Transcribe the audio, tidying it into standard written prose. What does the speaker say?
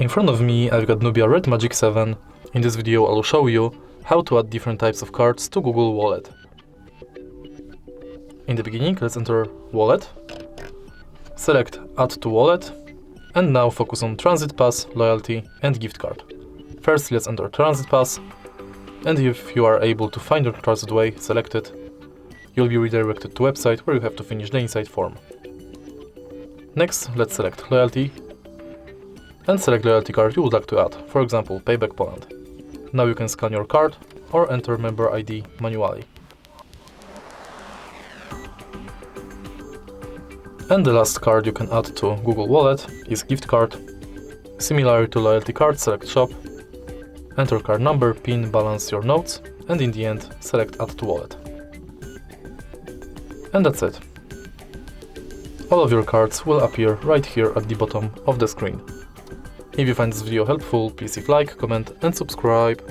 In front of me I've got Nubia Red Magic 7. In this video I'll show you how to add different types of cards to Google Wallet. In the beginning, let's enter Wallet, select Add to Wallet, and now focus on Transit Pass, Loyalty and Gift Card. First let's enter Transit Pass, and if you are able to find your trusted way, select it. You'll be redirected to a website where you have to finish the inside form. Next, let's select Loyalty and select loyalty card you would like to add, for example, Payback Poland. Now you can scan your card or enter member ID manually. And the last card you can add to Google Wallet is Gift Card. Similar to loyalty card, select Shop, enter card number, PIN, balance your notes, and in the end, select Add to Wallet. And that's it. All of your cards will appear right here at the bottom of the screen. If you find this video helpful, please leave like, comment and subscribe.